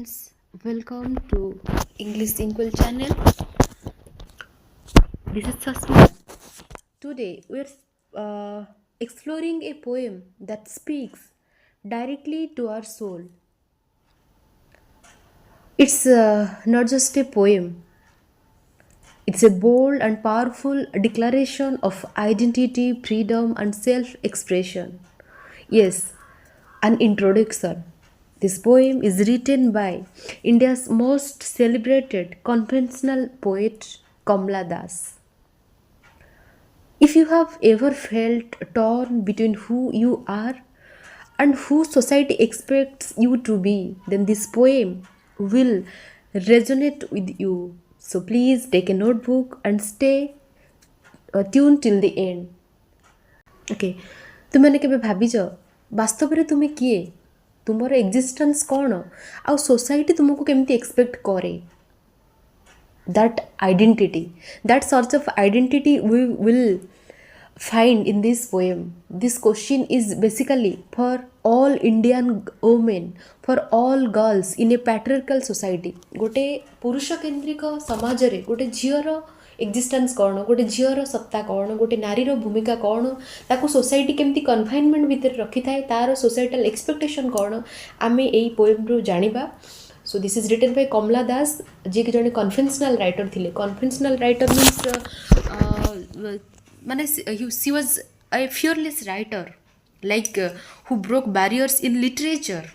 friends, welcome to English Inquil channel. This is Sasmi. Today we're exploring a poem that speaks directly to our soul. It's not just a poem, it's a bold and powerful declaration of identity, freedom, and self expression. Yes, an introduction. This poem is written by India's most celebrated conventional poet Kamla Das. If you have ever felt torn between who you are and who society expects you to be, then this poem will resonate with you. So please take a notebook and stay tuned till the end. Okay ତୁମେମାନେ କେବେ ଭାବିଛ ବାସ୍ତବରେ ତୁମେ କିଏ, ତୁମର existence କ'ଣ, ଆଉ society ତୁମକୁ କେମିତି ଏକ୍ସପେକ୍ଟ କରେ? that identity, that sort of identity we will find in this poem. This question is basically for all Indian women, for all girls in a patriarchal society. गोटे पुरुष केन्द्रिक समाज रे गोटे झीर एक्जिस्टेंस कौन, गोटे झीर सत्ता कौन, गोटे नारीर भूमिका कौन, ताको सोसाइटी केमती कन्फाइनमेंट भितर रखी थाए, तार सोसाइटल एक्सपेक्टेशन कौन, आमे एई पोएम रु जानिबा. So this is written by Kamla Das, जे कि जने कन्वेंशनल राइटर थिले. कन्वेंशनल राइटर मीन्स माने she was a fearless writer, like who broke barriers in literature,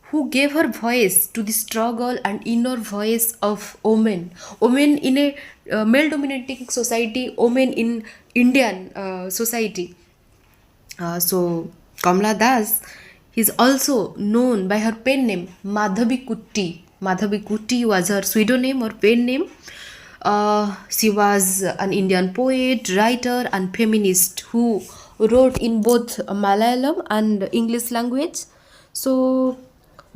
who gave her voice to the struggle and inner voice of women in a male dominating society, women in Indian society. So Kamla Das is also known by her pen name Madhavi Kutti. Madhavi Kutti was her pseudonym or pen name. She was an Indian poet, writer and feminist who wrote in both Malayalam and English language. So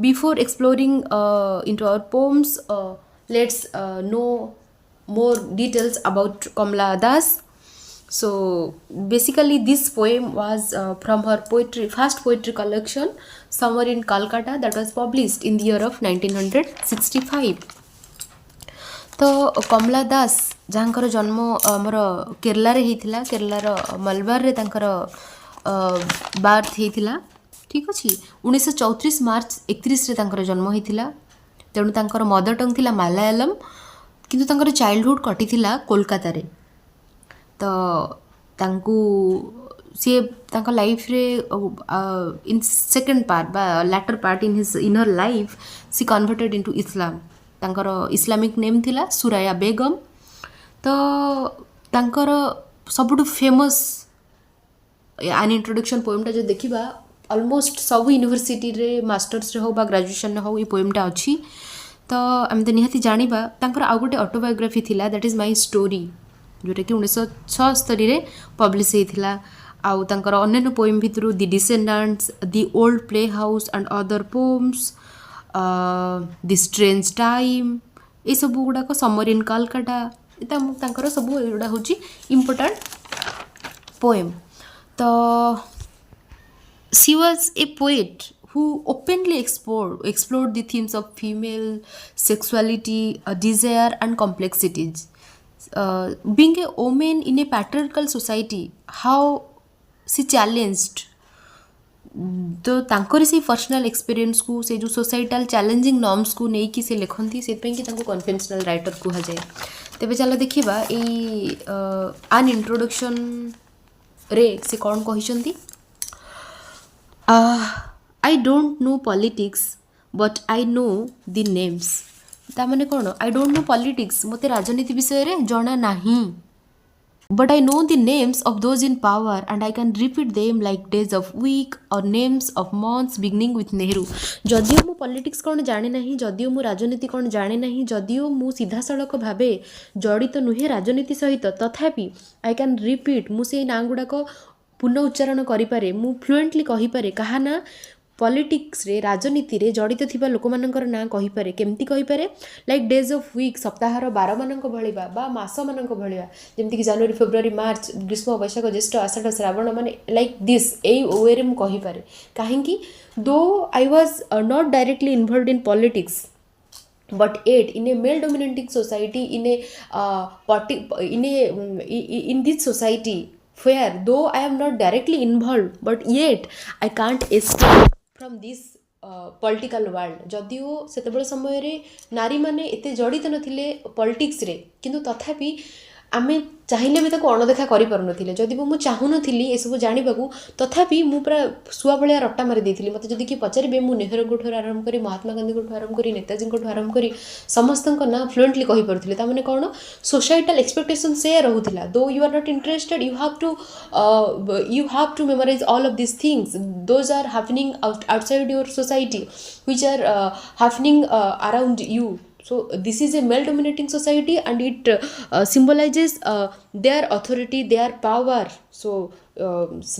before exploring into our poems, let's know more details about Kamla Das. So basically this poem was from her first poetry collection Summer in Calcutta, that was published in the year of 1965. तो कमला दास जहाँकर जन्म आमर केरला रे होता, केरलार मलबार रे तांकर birth होता. ठीक अच्छे 1934 मार्च 31 रे तांकर जन्म होता. तेणु तांकर मदर टंग थिला मालायालम, किंतु तांकर चाइल्डहुड कटी थिला कोलकाता रे. तो तांकू सी तांका लाइफ रे इन सेकेंड पार्ट बा latter part in his inner life सी कन्वर्टेड इनटू इस्लाम. तांकर इस्लामिक नेम थिला सुराया बेगम. तो तांकर सबुठु फेमस एन इंट्रोडक्शन पोएमटा जो देखिबा ऑलमोस्ट सब यूनिवर्सिटी रे मास्टर्स रे हो बा ग्रेजुएशन रे हो ये पोएमटा अच्छी. तो आम तो निहाती जानिबा तांकर आ गोटे ऑटोबायोग्राफी थिला, दैट इज माय स्टोरी, जोटा कि 1976 रे पब्लिश होता. आउ तांकर अन्य पोएम भितर the descendants, the old playhouse and other poems, the strange time, ये सब गुड़ाक समर इन कलकत्ता, तांकर सब एगुड़ा हूँ इम्पोर्टेंट पोएम. तो she was a poet who openly explored the themes of female sexuality, desire and complexities. Being a woman in a patriarchal society, how she challenged तो तांकर से personal experience को से जो सोसाइटल चैलेंजिंग नॉर्म्स को नहीं कि से लिखती से कि कन्वेंशनल राइटर कह जाए. तेबे चलो देखिबा ए आन इंट्रोडक्शन रे से कौन कहिसंती. I don't know politics but I know the names. ता माने कौन, आई डोंट नो पॉलिटिक्स, मते राजनीति विषय रे जना नाही, but I know the names of those in power and I can repeat them like days of week or names of months beginning with Nehru. जदियो मु पॉलिटिक्स कौन जाने नहीं, जदियो मु राजनीति कौन जाने नहीं, जदियो मु सीधा सड़क भावे जड़ित नुहे राजनीति सहित, तथापि आई कैन रिपीट, मु से ना गुड़ाक पुनः उच्चारण करिपारे, मु फ्लुएंटली कहिपारे काहा ना पॉलिटिक्स रे राजनीति रे जड़ित थिबा लोक मानकर ना कहिपारे. केमती कहिपारे, लाइक डेज ऑफ वीक, सप्ताहर 12 मानक भलिबा बा मास मानक भलिबा, जेमती कि जनवरी फेब्रुआरी मार्च ग्रीष्म वैशाख ज्येष्ठ आषाढ़ श्रावण, माने लाइक दिस एई वे रे मु कहिपारे. काहेकि दो आई was not directly involved in politics, but yet in a male dominating society, in a in this society where though I am not directly involved, but yet I can't escape from this political world. जदिओ सेतेबेले समय रे नारी माने एते जड़ित नथिले politics रे, किंतु तथापि आमे चाहिले भी ताको अणदेखा करि पारु नथिले। जदि मु चाहू नथिली ए सब जानिबाकू, तथापि मु पूरा सुआ भलिया रट्टा मारि देइथिली। मते जदि कि पचारिबे, मु नेहरू गोठर आरंभ करी, महात्मा गांधी गोठर आरंभ करी, नेताजी गोठर आरंभ करी समस्तन को ना फ्लुएंटली कहि पारुथिले। ता माने कोन सोसाइटल एक्सपेक्टेशन से रहुथिला। Do you are not interested, you have to memorize all of these things. Those are happening outside your society, which are happening around you. So this is a male dominating society, and it symbolizes their authority, their power. So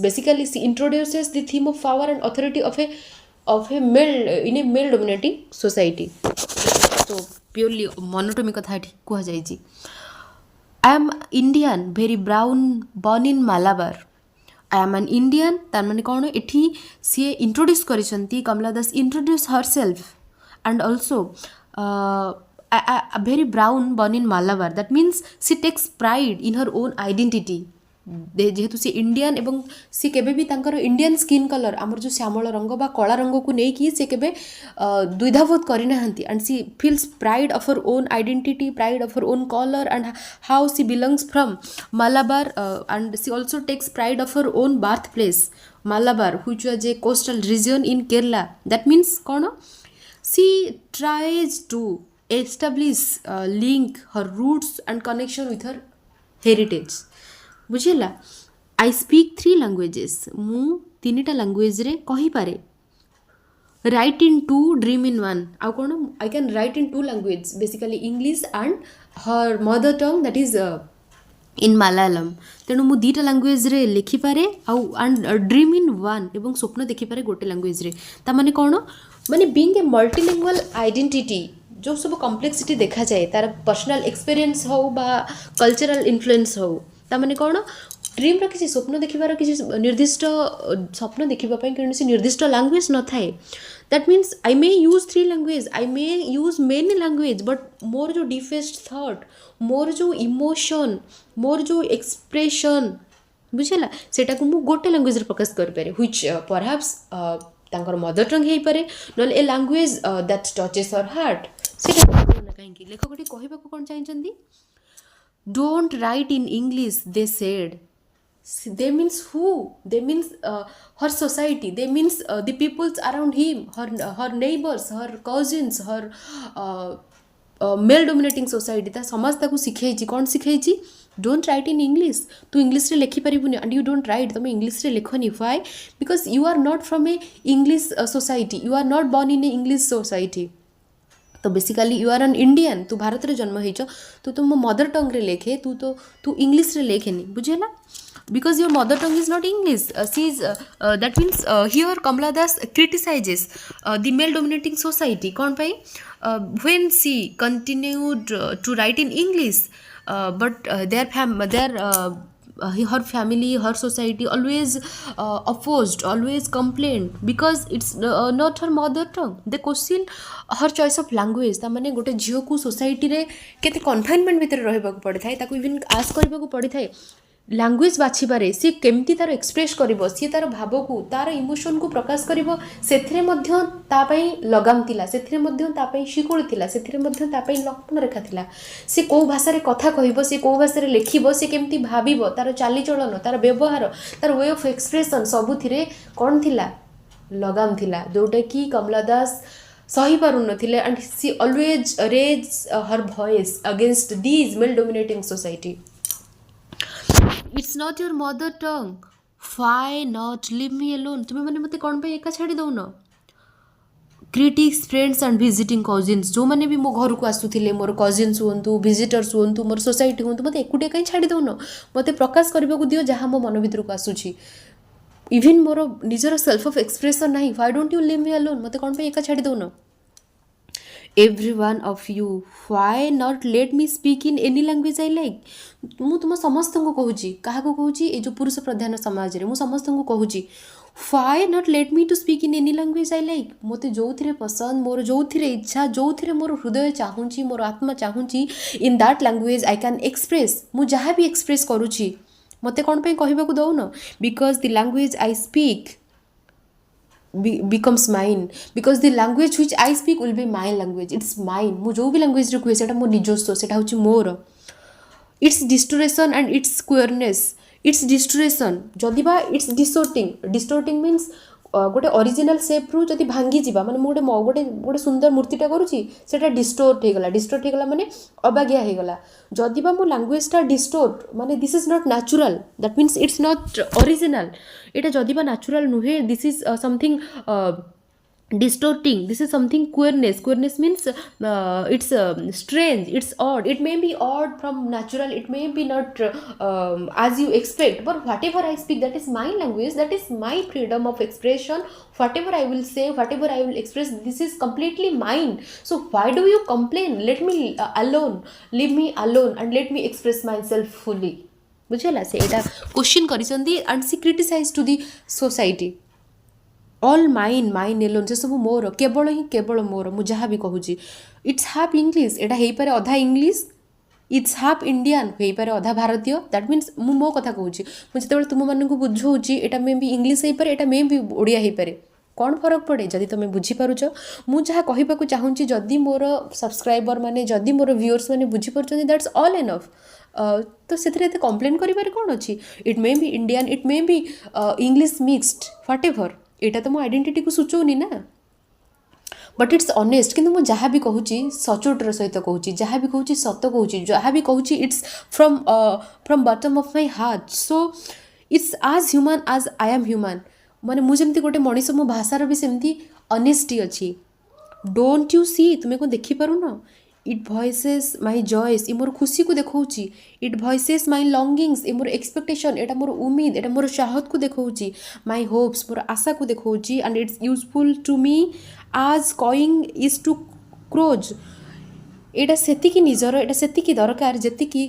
basically she introduces the theme of power and authority of a male in a male dominating society. So purely monotony कथा कुहा जाइछि। I am Indian, very brown, born in Malabar. I am an Indian, तार माने कौन एठी सी introduce करिसंती। Kamala Das introduce herself, and also a very brown, born in Malabar. That means she takes pride in her own identity. जेहेतु सी Indian एवं सी केबे भी तांकर इंडियन स्किन कलर आमर जो श्यामल रंग बा कला रंग को नहीं कि सी केबे द्विधाबोध करि नाहंती, and she feels pride of her own identity, pride of her own colour, and how she belongs from Malabar, and she also takes pride of her own birthplace Malabar, which was a coastal region in Kerala. That means kono she tries to establish link her roots and connection with her heritage. बुझेला। I speak 3 languages, मु 3टा language रे कहि पारे। Write in 2, dream in 1। आउ कोन I can write in 2 language, basically English and her mother tongue that is in Malayalam. तेणु मु 2टा language रे लिखि पारे, आउ एंड ड्रीम इन 1 एवं स्वप्न देखि पारे गोटे लैंग्वेज रे। ता माने कोन माने बीइंग ए मल्टीलिंगुअल आइडेंटिटी, जो सब कॉम्प्लेक्सिटी देखा जाए तार पर्सनल एक्सपीरियंस हो बा कल्चरल इन्फ्लुएंस हो, ता माने कोन ड्रीम रा किसी स्वप्न देखिबार किसी निर्दिष्ट स्वप्न देखिबा पई किसी निर्दिष्ट लैंग्वेज न थाए। That means I may use 3 language, I may use many language, but more जो डीपेस्ट थॉट, मोर जो इमोशन, मोर जो एक्सप्रेशन बुझेला, सेटा को मु गोटे लैंग्वेज रे प्रकाश कर पारे, व्हिच परहैप्स तांकर मदर टंग हेई पारे, नल a language that touches her heart. सेटा काहे कि लेखकटी कहिबा को कोन चाहिचंदी, don't write in English, they said. They means who? They means her society. They means the peoples around him, her neighbors, her cousins, her male dominating society. ता समाज ताकू सिखाइछि, कोन सिखाइछि, don't write in English. तू English रे लिखि परिबुनी, and you don't write, तुम English रे लिखनी। why? Because you are not from a English society, you are not born in a English society. तो basically you are an Indian, तू भारत रे जन्म हेच, तू तुम मदर टंग रे लेखे, तू इंग्लिश रे लेखेनी, बुझेला। Because your mother tongue is not English. She is that means here Kamala Das criticises the male dominating society. कौन पाई? When she continued to write in English, but there her family, her society always opposed, always complained, because it's not her mother tongue. They question her choice of language. ता माने गोटे झियो को society रे केते confinement भितर रहबा को पड़े थाए, ताको इवन आस्क करबा को पड़े थाए लैंग्वेज बाछिबारे, सी केमती तार एक्सप्रेस करिवो, सी तार भाव को, तार इमोशन को प्रकाश करिवो, सेथिरे मध्य ता पई लगाम थिला, सेथिरे मध्य ता पई शिकुळ थिला, सेथिरे मध्य ता पई लक्षण रेखा थिला। सी को भाषा रे कथा कहिवो, सी को भाषा रे लेखिबो, सी केमती भाबिबो, तार चाली चलन, तार व्यवहार, तार वे ऑफ एक्सप्रेशन सबुथिरे कोन थिला, लगाम थिला, जोटा कि कमला दास सही पारु नथिले। And she always raise her voice against these male dominating society. It's not your mother tongue, why not leave me alone? तुमे माने मते कोन पे एका छाड़ी दउन। Critics, friends and visiting cousins, जो माने भी मो घर को आसुथिले, मोर कजिन्स हुंतु, विजिटर्स हुंतु, मोर सोसाइटी हुंतु, मते एकुटे काई छाड़ी दउन, मते प्रकाश करबा को दियो जहा मो मन भितर को आसुछि। इवन मोर निजर सेल्फ ऑफ एक्सप्रेशन नाही, why don't you leave me alone, मते कोन पे एका छाड़ी दउन। every one of you, why not let me speak in any language I like? ମୁଁ ତୁମ ସମସ୍ତଙ୍କୁ କହୁଛି, କାହାକୁ କହୁଛି? ଏ ଯେଉଁ ପୁରୁଷ ପ୍ରଧାନ ସମାଜରେ ମୁଁ ସମସ୍ତଙ୍କୁ କହୁଛି, why not let me to speak in any language I like? ମୋତେ ଯେଉଁଥିରେ ପସନ୍ଦ, ମୋର ଯେଉଁଥିରେ ଇଚ୍ଛା, ଯେଉଁଥିରେ ମୋର ହୃଦୟ ଚାହୁଁଛି, ମୋର ଆତ୍ମା ଚାହୁଁଛି, in that language I can express, ମୁଁ ଯାହା ବି ଏକ୍ସପ୍ରେସ୍ କରୁଛି, ମୋତେ କ'ଣ ପାଇଁ କହିବାକୁ ଦେଉନ? Because the language I speak becomes mine, because the language which I speak will be my language, it's mine. ମୁଁ ଯେଉଁ ବି ଲାଙ୍ଗୁଏଜ୍ରେ କୁହେ ସେଇଟା ମୋ ନିଜସ୍ୱ, ସେଇଟା ହେଉଛି ମୋର। Its distortion and its queerness, its distortion ଯଦି ବା its distorting means ଗୋଟେ ଅରିଜିନାଲ ସେପ୍ରୁ ଯଦି ଭାଙ୍ଗିଯିବା, ମାନେ ମୁଁ ଗୋଟେ ସୁନ୍ଦର ମୂର୍ତ୍ତିଟା କରୁଛି, ସେଇଟା ଡିଷ୍ଟୋର୍ଟ ହେଇଗଲା ମାନେ ଅବାଗିଆ ହେଇଗଲା। ଯଦି ବା ମୋ ଲାଙ୍ଗୁଏଜଟା ଡିଷ୍ଟୋର୍ଟ, ମାନେ this is not natural, that means it's not original. ଏଇଟା ଯଦି ବା ନ୍ୟାଚୁରାଲ ନୁହେଁ, this is something distorting, this is something queerness means it's strange, it's odd, it may be odd from natural, it may be not as you expect, but whatever I speak, that is my language, that is my freedom of expression. Whatever I will say, whatever I will express, this is completely mine. So why do you complain? Let me alone, leave me alone and let me express myself fully. ବୁଝିଲା? ସେ ଏଇଟା question କରିଛନ୍ତି and she criticized to the society. All mine alone, से सब मोर, केवल ही केवल मोर, मु जहाँ भी कहूँ। इट्स हाफ इंग्लीश, एटा हो पारे अधा इंग्लीश, इट्स हाफ इंडियन हो पारे अधा भारतीय, दैट मीन्स मु मो कथा कहूँ, मुझे जो तुम मानक बुझाऊँगी, एटा मे भी इंग्लीश हो पारे, एटा मे भी ओडिया हो पारे, कौन फरक पड़े जदि तुम बुझीपारुच? मु जहाँ कहवाक चाहूँगी, जदि मोर सब्सक्राइबर मैंने, जदि मोर व्यूअर्स मैंने बुझीपार, दैट्स ऑल एनफ। तो से कम्प्लेन करें कौन अच्छी? It may B Indian, it may B English mixed, what ever, एटा तो मो आइडेंटिटी को सूचौनी ना, बट इट्स ऑनेस्ट। किंतु मु जहाँ भी कहूँ सचोटर सहित कहूँ, जहाँ भी कहूँ सत कहूँ, जहाँ भी कहूँ it's from bottom of my heart. So it's आज ह्यूमन आज आई एम ह्यूमन, माने मुझे गोटे मनीष, मो भाषार भी सेमती ऑनेस्टी अच्छी। डोंट यू सी, तुम्हें कौन देखिपारुन? इट भॉइसेस माय जॉयस, ये मोर खुशी को देखौची। इट भॉइसेस माय लॉन्गिंग्स, ये मोर एक्सपेक्टेशन, एटा मोर उम्मीद, एटा मोर चाहत को देखौची। माय होप्स, मोर आशा को देखौची। And it's useful to me as cawing is to crows, एटा सेतिकी निजर, एटा सेतिकी दरकार, जेतिकी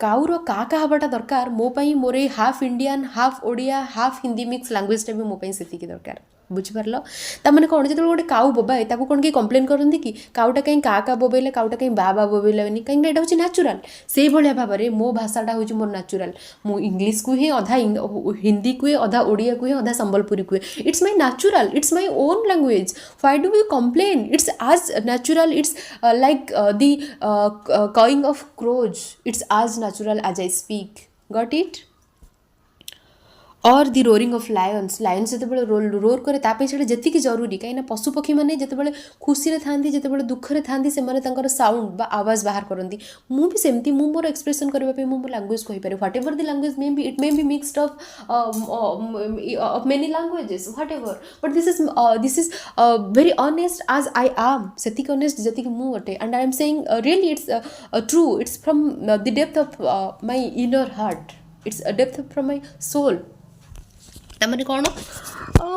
काउर का हवाटा दरकार। मो पाई मोर half Indian, half Odia, half Hindi mix लांगुएजटा भी मो पाई सेतिकी दरकार। बुझिपार? ताने कौन, जो गोटे काउ बोबाए ताको कौन कि कम्प्लेन करती कि काउटा कहीं का बोबेला, काउटा कहीं बा बोबेलानी, कहीं यहाँ हूँ न्याचुराल। से भाया भाव में मो भाषाटा हूँ मोर न्याचुराल। मु इंग्लीश कुहे, अधा हिंदी कुहे, अधा ओडिया कुहे, अधा संबलपुरी कुहे। It's my natural, it's my own language, why do you complain? It's as natural, it's like the cawing of crows, it's as natural as I speak. Got it? Or the roaring of lions, lions जिते roar करे तापे से जी जरूरी, कहीं पशुपक्षी मैंने जिते खुशी था, जिते दुखरे था, से साउंड बा आवाज बाहर करती। मुझे सेमती मु मोर एक्सप्रेशन करने मो लांगुएज कहीपर, whatever the language may be, it may be mixed of many languages, whatever, but this is very honest as I am, से ऑनेस्ट जी मुझे। And I am saying really it's true, it's from the depth of my inner heart, it's a depth from my soul. ताने कौन,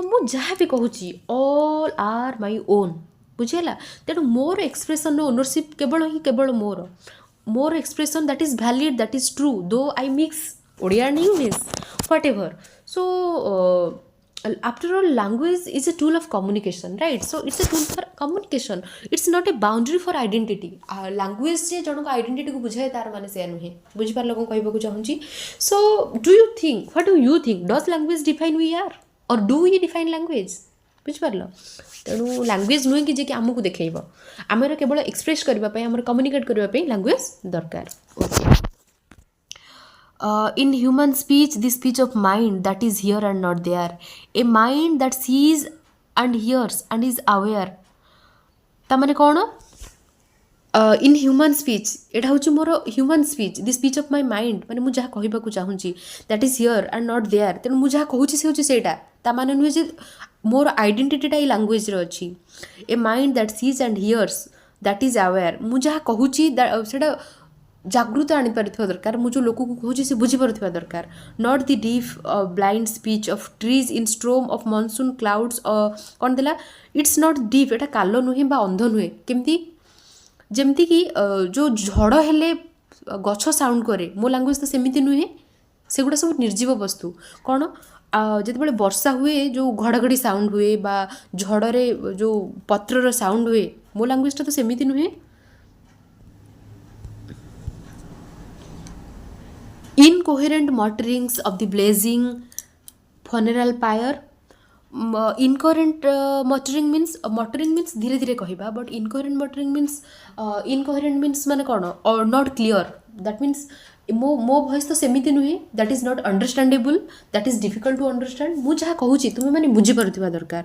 मु जहाँ भी कहूँ all are my own, बुझेगा? तेणु मोर एक्सप्रेशन ओनरशिप केवल ही केवल मोर expression, that is valid, that is true, though I mix Odia and English, whatever. So after all, language is a tool of communication, right? So it's a tool for communication, it's not a boundary for identity. Language J Janak identity को बुझाए तार माने से नुहे, बुझी पार लोगों कहबा को चाहूँगी। So do you think, what do you think, does language define we are or do we define language? बुझी पार लो? तेणु language नुहे कि जे कि आमको देखैबो, आमर केवल एक्सप्रेस करबा पई, आमर कम्युनिकेट करबा पई language दरकार। Okay. In human speech, the speech of mind that is here and not there, a mind that sees and hears and is aware, ताने कौन? इन ह्यूमन स्पीच, एटा हूँ मोर human speech, the speech of my mind, माने मुझे जहाँ कहवाक चाहूँगी, that is here and not there. तेणु मुझे जहाँ कहूँ से हूँ सेटा, ता माने नुहे जे मोर आइडेंटिटीटा ये लैंग्वेज रे अच्छी। A mind that sees and hears that is aware, मुझे जहाँ कहूँ सेटा जागृत आनी पारिथिबा दरकार, मु जो लोक को कहूँ से बुझी पारुथिबा दरकार। Not the deep blind speech of trees in स्ट्रोम of monsoon clouds, कौन देला? इट्स नॉट डीप, एटा कालो नुहे बा अंध नुहे, केमती ଯେମିତି କି ଯେଉଁ ଝଡ଼ ହେଲେ ଗଛ ସାଉଣ୍ଡ କରେ, ମୋ ଲାଙ୍ଗୁଏଜ୍ ତ ସେମିତି ନୁହେଁ। ସେଗୁଡ଼ା ସବୁ ନିର୍ଜୀବ ବସ୍ତୁ। କ'ଣ ଯେତେବେଳେ ବର୍ଷା ହୁଏ ଯେଉଁ ଘଡ଼ଘଡ଼ି ସାଉଣ୍ଡ ହୁଏ ବା ଝଡ଼ରେ ଯେଉଁ ପତ୍ରର ସାଉଣ୍ଡ ହୁଏ, ମୋ ଲାଙ୍ଗୁଏଜଟା ତ ସେମିତି ନୁହେଁ। Incoherent mutterings of the blazing funeral pyre. Incoherent muttering means धीरे धीरे कहवा, but incoherent muttering means माने कौन नॉट क्लियर, दैट मीन्स मो भॉइस तो सेमिति नुहे, that is not understandable, that is difficult to understand. मु जहाँ कहूँ तुम्हें मैंने बुझीपार दरकार।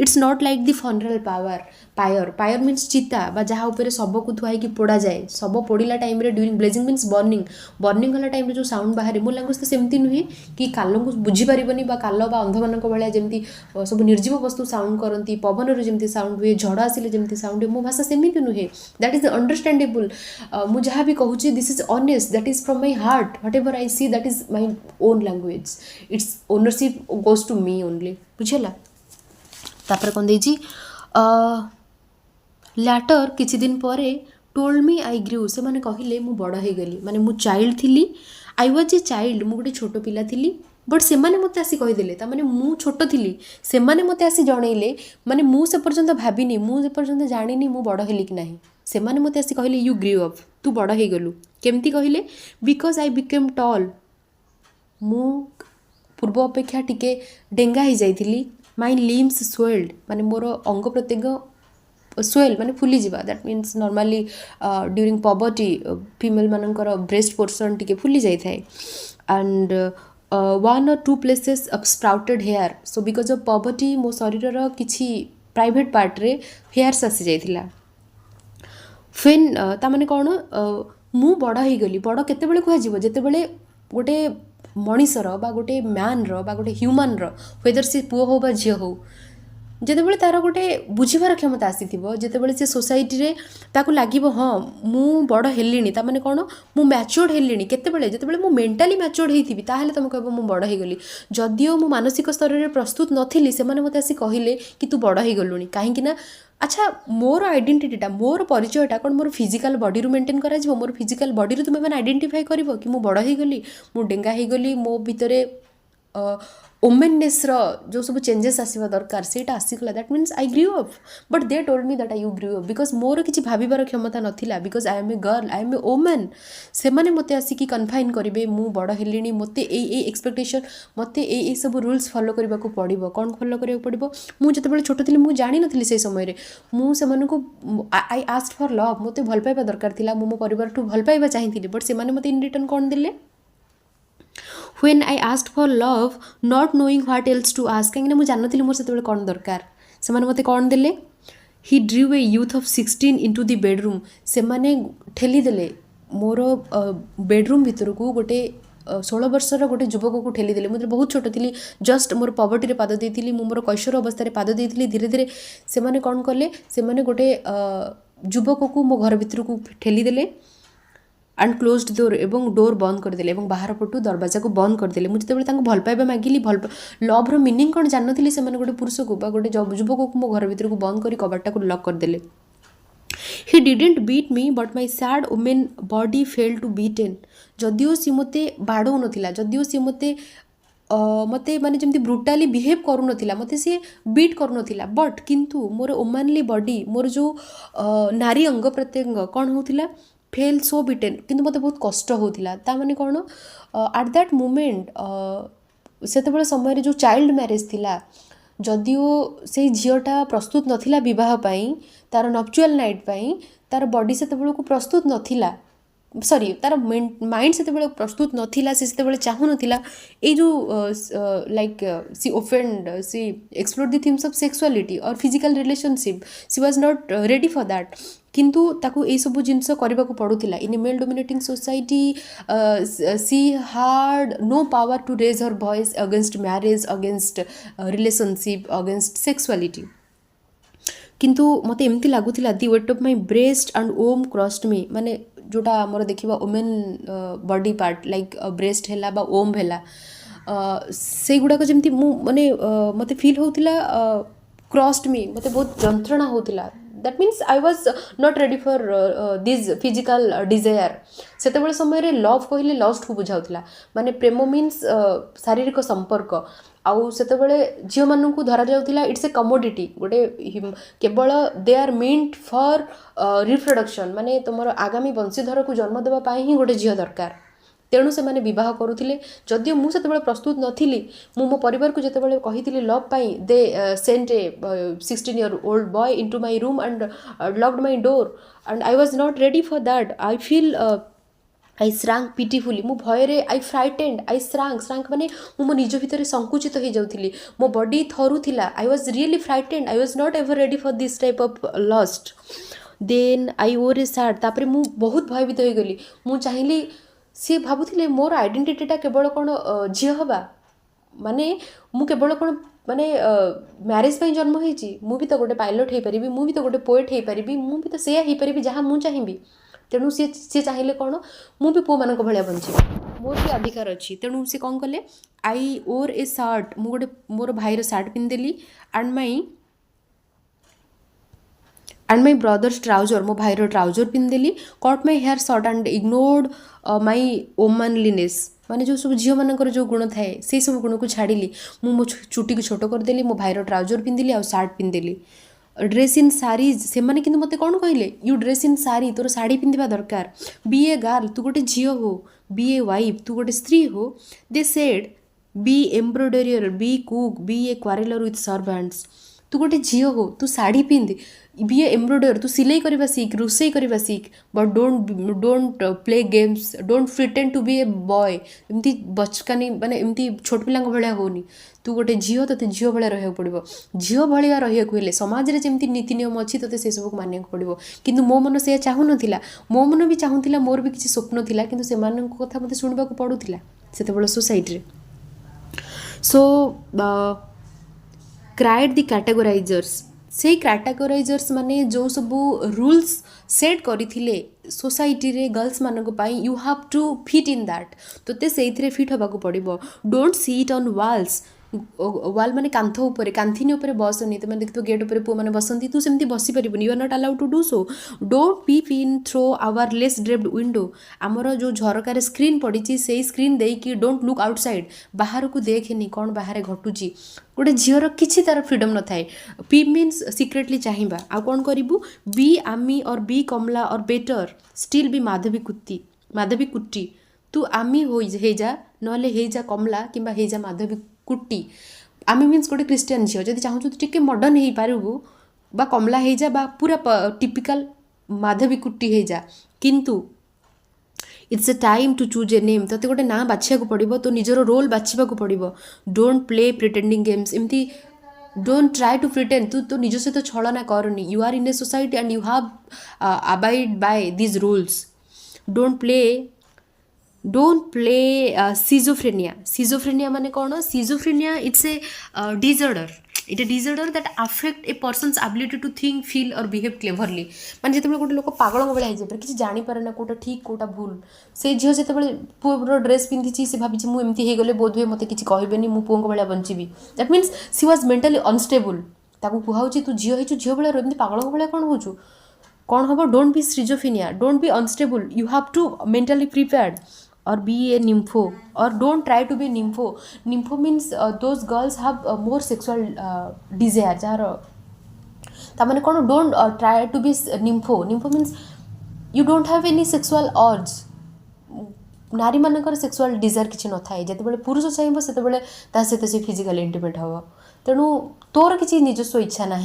It's not like the funeral pyre. Pyre means चिता बा जहाँ उपर शब को थुआई पोड़ा जाए, शब पोड़ा time during blazing means burning वाला टाइम जो साउंड बाहर, मो लांगुएज तो सेमती नुहे कि काल को बुझीपारे बा काल बा अंध मान भाया जमी सब निर्जीव वस्तु साउंड करती, पवन जमी साउंड हुए, झड़ आसिले जमी साउंड हुए, मो भाषा सेमती नुहे, दैट इज अंडरस्टैंडेबल। मु जहाँ भी कहूँ this is honest, that is from my heart, whatever I see that is my own language, it's ownership goes to me only. बुझेला? तापर कौन देजी लैटर किछि दिन परे टोल्ड मी आई ग्रू, से माने कहिले मु बड़ हो गली, माने मु चाइल्ड थिली, आई वाज ए चाइल्ड, मु गोटे छोट पिला थिली, बट से माने मते आसी कहिदेले, ता माने मु छोट थिली, से माने मते आसी जणैले, माने मु से पर्यंत भाबिनी, मु से पर्यंत जानिनी मु बड़ हेली कि नाही, से माने मते आसी कहिले यू ग्रू अप, तू बड़ हो गलु। केमती कहिले? बिकॉज आई बिकेम टॉल, मु पूर्व अपेक्षा टिके डेंगा हो जाइथिली, माय लिम्स स्वेल्ड, माने मोर अंग प्रत्यंग स्वेल माने फुली जावा, that means normally during poverty female मानकर ब्रेस्ट पोर्शन टिके फुली जाई थाए, एंड वन और two places of sprouted hair, so because of poverty मो शरीर किछि प्राइवेट पार्ट रे हेयर्स आसी जाइथिला। फेन ता माने कौन मु बड़ हो गली, बड़ केतेबेले कहजिवो जेतेबेले गोटे मनीषर बा गोटे म्यानर बा गोटे ह्यूमनर, वेदर से पुओ हो बा झियो हो, जेतेबेले तार गोटे बुझीबार क्षमता आसीथिबो, जेतेबेले से सोसाइटी रे ताकू लागिबो हाँ मु बड़ हेलिनी, ता माने कोन मु मैच्योर्ड हेलिनी, केतेबेले जेतेबेले मु मेंटली मैच्योर्ड हेइथिबि, ताहेले तुम कहबो मु बड़ हेगली। जदियो मु मानसिक स्तर रे प्रस्तुत नथिली, से माने मते आसी कहिले कि तू बड़ हे गलुनी, काहे कि ना अच्छा मोर आइडेंटिटीटा, मोर परिचयटा कौन मोर फिजिकल बॉडी रू मेंटेन करा जिवो, मोर फिजिकल बॉडी रू तुमे माने आइडेंटिफाई करिवो कि मु बड़ हे गली, मु डेंगा हे गली, मो भितरे ओमेननेस जो सब चेंजेस आसवा दरकार सेटा आसीगला, that means I grew up, but they told me that I you grew up, because मोर किसी भाविबार क्षमता नथिला, because I am a girl, I am a woman, से माने मते आसिकी कन्फाइन करिवे मु बड़ हेलिनी, मते ए एक्सपेक्टेशन, मते ए सब रूल्स फॉलो करबा को पड़िबो। कोन फॉलो करबा पड़िबो? मु जतेबेले छोट थिली मु जानि नथिली, से समय रे मु से मानको आई आस्क्ड फॉर लव, मते भल पाइबा दरकार थिला, मु मो परिवार ठू भल पाइबा चाहिथिली, बट से माने मते इन रिटर्न कोन देले? When I asked for love, not knowing what else to ask, कहीं मुझे जानती मोर से कौन दरकार, से माने मते कौन देले? He drew a youth of 16 into the bedroom, से माने ठेली देले मोर बेडरूम भितर को गोटे 16 वर्षर गोटे युवक को ठेली देले, मुझे बहुत छोट थी, जस्ट मोर पॉवर्टी रे पाद देइथिली, मु मोर कैशोर अवस्था रे पाद देइथिली, धीरे धीरे से माने कौन कले, से माने गोटे युवक को मो घर भितर को ठेली देले एंड क्लोज्ड डोर, एवं डोर बंद करदेले, एवं बाहर पटू दरवाजा को बंद करदेले। मुझे जो भल पाइबा मागिली, भल लव्र मीनिंग कौन जानती, से गोटे पुरुष को बा गोटे युवक को मो घर भितर को बंद कर कबाटा को lock करदेले। He didn't beat me, but my sad woman body failed to beaten, जदियो सी मते बाड़ौ नथिला, जदियो सी मते मते माने जमती ब्रुटाली बिहेव करू नथिला, मते सी बीट करू नथिला, बट किंतु मोर ओमानली बॉडी, मोर जो नारी अंग प्रत्यंग कौन होथिला, फेल सो बिटेन, किंतु मते बहुत कष्ट होथिला। ता माने कौन एट दैट मोमेंट सेतेबेले समय जो चाइल्ड मैरेज थिला, जदियो से झीटा प्रस्तुत नथिला विवाह पाई, तार नपचुअल नाइट पाई, तार बॉडी सेतेबेले को प्रस्तुत नथिला, सॉरी तार माइंड सेतेबेले प्रस्तुत नथिला, से सेतेबेले चाहू नथिला ए जो like she offend, she explore the themes of sexuality or physical relationship, she was not ready for that, किंतु ताकू ए सब जिनस करबा को पड़ुथिला। In a male dominating society she had no power to raise her voice against marriage, against relationship, against sexuality, किंतु मते एमती लागुथिला the weight of my breast and womb crushed me, माने जोटा आमर देखा women body part like breast है बा ओम है, से गुड़ाक जमी माने मते फील होतिला क्रॉस्ड मी, मते बहुत जंत्रणा होतिला, that means I was not ready for this physical desire सेतेबेले समय लव कहले लस्ट को बुझाउथिला माने प्रेम मीन्स शारीरिक संपर्क आउ सेतेबेले झियो मानू धरा जाउथिला इट्स ए कमोडिटी गोटे केवल they are meant for reproduction माने तुमर आगामी वंशीधर को जन्म देवा पाई ही गोटे झियो दरकार तेणु से माने विवाह करुथिले जदियो मु सेतेबेले प्रस्तुत नथिली मु मो परिवार को जेतेबेले कहिथिली लव पाई they sent a 16-year-old boy into my room and locked my door and I was not ready for that. I feel I shrank pitifully मु भयरे I frightened I shrank माने मु निज भितर संकुचित हो जाउथिली मो body थरुथिला I was really frightened I was not ever ready for this type of lust. Then I wore a sad तापरे मु बहुत भयभीत हो गली मु चाहिली सी भावुले मोर आइडेंटिटीटा केवल कौन झील हवा माने मु केवल कौन माने मैरेज पे जन्म होईची मु भी तो गोटे पायलट हो पारि मु भी तो गोटे पोएट हो पारि मु भी तो सेया हो पारि जहाँ मु चाहिए तेणु सी चाहिए कौन मु भी पु मान भाया बंची मोर भी अधिकार अच्छी तेणु सी कौन कले आई ओर ए सार्ट मु गोटे मोर भाईर सार्ट पिंधिदेली and my brother's trouser मो भाईर ट्राउजर पिंधिदेली cut my hair short and ignored my womanliness माने जो सब झील मानकर जो गुण थाए से सब गुण को छाड़ी मु मो चुटी को छोट करदेली मो भाईर ट्राउजर पिंधिली आ सार्ट पिंधिदेली ड्रेस इन सारीज से माने किंतु मते कौन कहले यू ड्रेस इन साड़ी तोर साड़ी पिंधिबा दरकार बी ए गर्ल तू गोटे झील हो बी ए वाइफ तू गोटे स्त्री हो they said be embroiderer be cook be a quarreller with servants तू गोटे झील हो तू साड़ी पिंध बी ए एम्ब्रॉयडर तू सिलाई करवा सीख रोसई करवा सीख but don't play games don't pretend to be a boy एमती बचकानी माने एमती छोट पिला भाया होनी तू गोटे झील ते झील भाया रहा पड़ो झील भाया रहा समाज में जमी नीति नियम अच्छी ते से सब मानिया पड़ो किंतु मो मन से चाहू नाला मो मन भी चाहूला मोर भी किसी स्वप्न थिला किंतु से कथा मत शुणा पड़ूला से society so cried the categorisers से कैटेगोराइजर्स माने जो सब रूल्स सेट करथिले सोसाइटी रे गर्ल्स मानक पाई you have to fit in that तो से फिट होगा पड़ो डोंट सीट ऑन वाल्स वाल माने कांथ ऊपर कांथिनी ऊपर बसनी तुम देखो गेट ऊपर पु मैंने बसती तू सेमती बसी पार you are not allowed to do so don't peep in through our lace draped window आमर जो झरकार स्क्रीन पड़ी से स्क्रीन देकी डोंट लुक आउटसाइड बाहर को देखेनी कौन बाहर घटुची गोटे झीर किसी तार फ्रीडम न थाए पीप मीन्स सिक्रेटली चाहिए आ कौन करूँ बी आमी और बी कमला और बेटर स्टिल बी माधवी कुट्टी तू आमी हो जा नले हे जा कमला किंबा हे जा माधवी कुट्टी आमी मीन्स गोटे क्रिस्टियन झील जब चाहूँ तो टिके मडर्न हो पारू बा कमला हो जा बा पूरा टिपिकल माधवी कुट्टी हो जा किंतु it's a time to choose a name तो गोटे ना बाछा पड़ो तो निजर रोल बाछा पड़ो डोंट प्ले प्रिटेंडिंग गेम्स एमती don't try to pretend to तो निज सहित छलना करनी you are in a society and you have abide by these rules don't play schizophrenia माने कौन schizophrenia it's a disorder it a disorder that affect a person's ability to think feel और behave cleverly माने जिते गोटे लोक पागल भाई हो किसी जानीपे ना कौटा ठीक कौटा भूल से झील जिते पुअर ड्रेस पिंधि से भावी मुझे एमती होगले बोध हुए मत किसी कहबेनी मु पुओं भाया बंची that means she was mentally unstable ताकू कहुची तू झील हो झील भाया एमती पागल भाया कौन हो कौन हम don't be schizophrenia don't be unstable you have to mentally prepared or be a nympho or don't try to be nympho means those girls have more sexual desire jar tamane kono don't try to be nympho means you don't have any sexual urge नारी मानकर sexual desire किसी न थाए जिते पुरुष चाहिए से सहित से फिजिकल इंटिमेट हम तेणु तोर किसी निजस्व इच्छा ना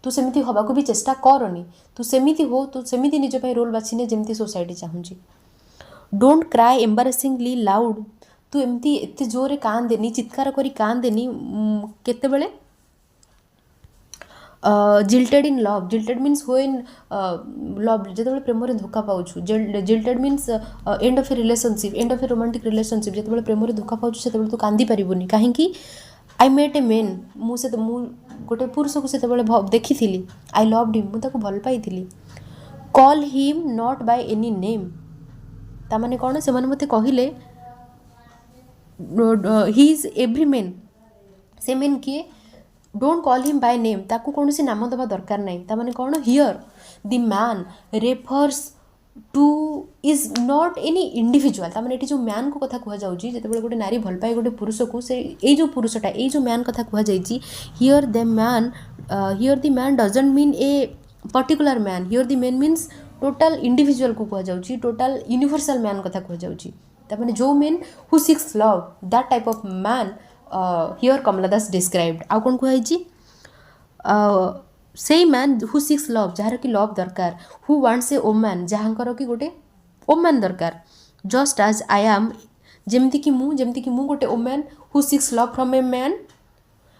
तू सेमती हवा को भी चेष्टा करनी तू सेमती हो तू सेमती निज रोल बाछिने जमती सोसाइटी चाहूँगी डोंट क्राई एम्बारेसिंगली लाउड तू एमती एत जोरे कांदेनी चित्कार करी कांदेनी केतेबेले jilted in love jilted means when love जो प्रेम धोखा पाऊँ jilted means end of a relationship end of a romantic relationship जो प्रेम धोखा पाऊँ से तू कांदी पारिबुनी कहीं आई मेट ए मेन मुझे गोटे पुरुष को से देखी थी आई लव्ड हिम मुझे भल पाई call him not by any name तामाने कौन से मते कहले ही इज एव्री मेन से मेन किए don't call him by name, ताकू कौन सी नाम दबा दरकार नहीं। तामाने कौन, here the man refers to is not any individual. तामाने एठी जो मैन को कथा कुहा जाउची, जेतेबेले गोटे नारी भल पाए गोटे पुरुष को, से ए जो पुरुषटा ए जो मैन कथा कुहा जाइची, here the man doesn't mean a particular man, here the man means total individual को कुहा जाउची, टोटल यूनिवर्सल मैन कथा कुहा जाउची। तामाने जो men who seeks love, that type of man here Kamala Das described. आउ कौन कुहाइची, सेई मैन हु सिक्स लव, जार कि लव दरकार, हु वांट्स ए ओमैन, जहाँकर कि गोटे ओमैन दरकार, जस्ट एज आई एम, जेमती कि मु गोटे woman who seeks love from a man.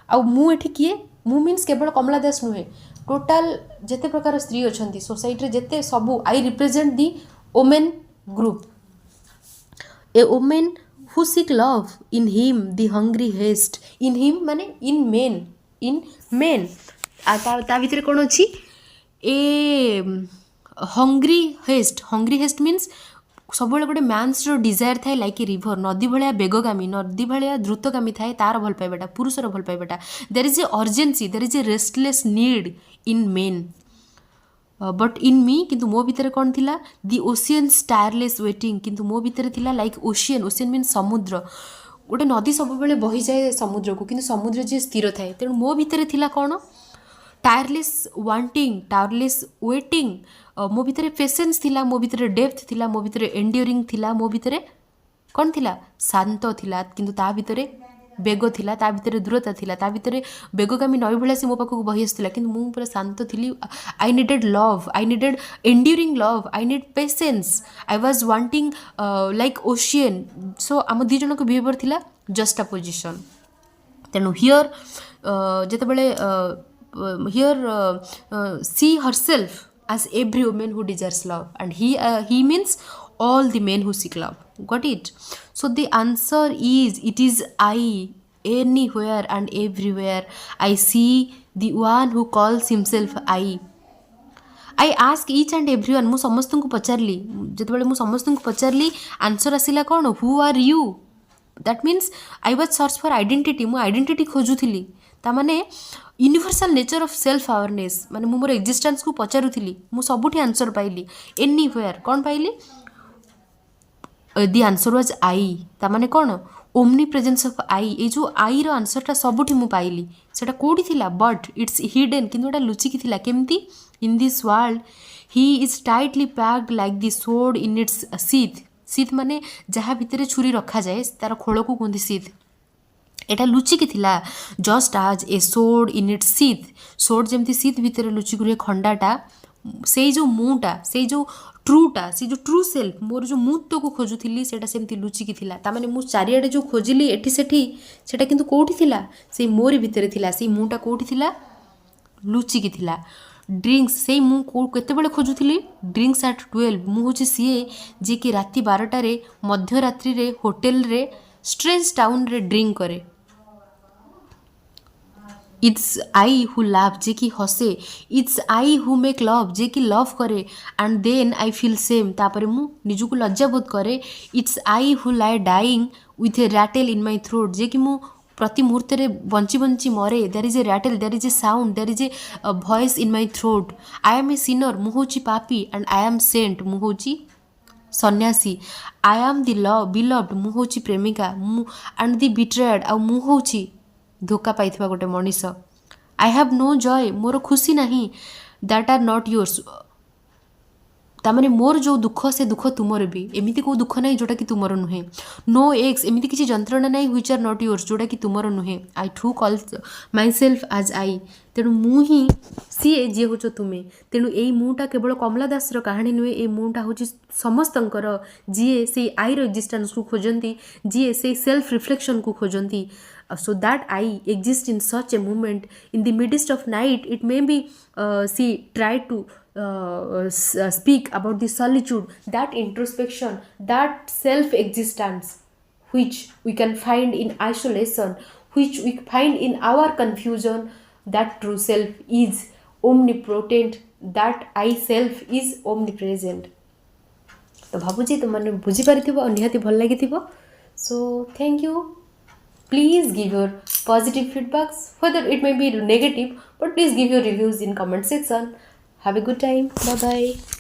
आउ मु एठी किए, मु मीन्स केवल कमला दास नुहे, टोटाल जेते प्रकार स्त्री अछंती सोसाइटी रे जेते सबू, I represent the women group. A woman who seek love in him the hungriest, in him माने इन मेन ता भितर कौन अच्छी, ए हंग्री हेस्ट मीन्स सब गोटे मैन्स डिजायर थाए लाइक ए रिभर, नदी भाया बेगगामी, नदी भाया द्रुतगामी थाए तार भल पाइबाटा, पुरुषर भल पाइबाटा। There is a urgency, there is a restless need in men, but in me, किंतु मो भितर कौन थिला, दी ओशियन्स टायरलेस वेटिंग, किंतु मो भितर थिला लाइक ओशियन मीन समुद्र, गोटे नदी सब बेले बही जाए समुद्र को, किंतु समुद्र जे स्थिर थाए, तेणु मो भितर थिला कौन, टायरलेस वांटिंग, टायरलेस वेटिंग, मो भितर पेशेंस थिला, मो भितर डेप्थ थिला, मो भितर एंड्योरिंग थिला, मो भितर कौन थिला, शांत थिला, किंतु ता भितर बेग थिला, ता भितर दूरता थिला, ता भितर बेगगामी नई भाया से मो पाखक बही आसुला, किंतु मु पूरा शांत थिली। I needed love, I needed enduring love, I need patience, I was wanting like ocean. So आम दी जन को बिहेवियर थिला जस्ट अपोजिशन। तेणु हियर जेतेबेले here see herself as every woman who desires love, and he means all the men who seek love. Got it? So the answer is, it is I, anywhere and everywhere I see the one who calls himself I ask each and everyone, मु समस्त को पचारली, जेतेबेले मु समस्त को पचारली answer आसिला कौन, who are you, that means I was search for identity, मु identity खोजुली, तामाने universal nature of self awareness, माने मु मोर एक्जिस्टेंस को पचारुली, मु सबुठी आंसर पाइली, एनीवेयर कौन पाइली, दी आंसर वाज आई, तामाने कौन, ओमनी प्रेजेंस ऑफ आई, ये जो आई रो आंसरटा सबुठी मु पाइली, सेटा कोडी थिला, बट इट्स हिडन, किंतु एटा लुचिकी थिला, केमती, in this world he is tightly packed like the सोड इन इट्स सीथ माने जहाँ भितर छुरी रखा जाए तार खोल को कहते सीथ, एटा लुचिकी थिला, जस्ट आज ए सोड इन इट्स सीथ, सोड जमती सीथ भितर लुचिकी रुहे खंडाटा, से जो मुटा, से जो ट्रूटा, से जो ट्रू सेल्फ, मोर जो मुत्व को खोजुली सेटा सेमती लुचिकी थिला, तामाने मु चारिआडे जो खोजिली एठी सेठी, सेटा किंतु कोठी थिला, से मोरी भितर थिला, से मुटा कोठी थिला, लुचिकी थिला। ड्रिंक्स, से मु केतेबेले खोजुली, ड्रिंक्स एट 12, मु होची सीए जे कि राति 12 रे मध्यरात्रि रे होटेल रे स्ट्रेंज टाउन रे ड्रिंक करे। इट्स आई हु लाभ, जे कि हसे, it's I who make love, जे कि लव करे, and then I feel shame, तापर मु निजुको लज्जा बोध करे। It's I who lie dying with a rattle in my throat, जे कि मु प्रति मुहूर्त बंची बंची मरे, there is a rattle, there is a sound, there is a voice in my throat. I am A Sinner, मु होची पापी, एंड आई एम सेंट, मु होची सन्यासी। I am the love beloved, मु होची प्रेमिका, मु एंड दी बिट्रेड, आ मु होची धोका पाइथिबा गोटे मनीष। आई हैव नो जॉय, मोर खुशी नहीं, दैट आर नॉट योर्स, तामाने मोर जो दुख से दुख तुमर भी, एमिति को दुख नहीं जोटा कि तुमर नुहे। नो एक्स, एमिति किसी जंत्रणा नहीं व्हिच आर नॉट योर्स, जोटा कि तुमर नुहे। I too call myself as I, तेणु मु ही सीए जी होच तुमे। तेणु यही मुटा केवल कमला दासर कहानी नुहे, ये मुटा हूँ समस्तंकर, जीए से आई रो एक्जिस्टेंस को खोजती, जीए से सेल्फ रिफ्लेक्शन को खोजती। So that I exist in such a moment in the midst of night. It may be she tried to speak about the solitude, that introspection, that self existence which we can find in isolation, which we find in our confusion. That true self is omnipotent, that I self is omnipresent. तो भावुची तुम बुझी पारिथिबो, निहाती भल लागिथिबो। So thank you. Please give your positive feedbacks, whether it may be negative, but please give your reviews in comment section. Have a good time. Bye bye.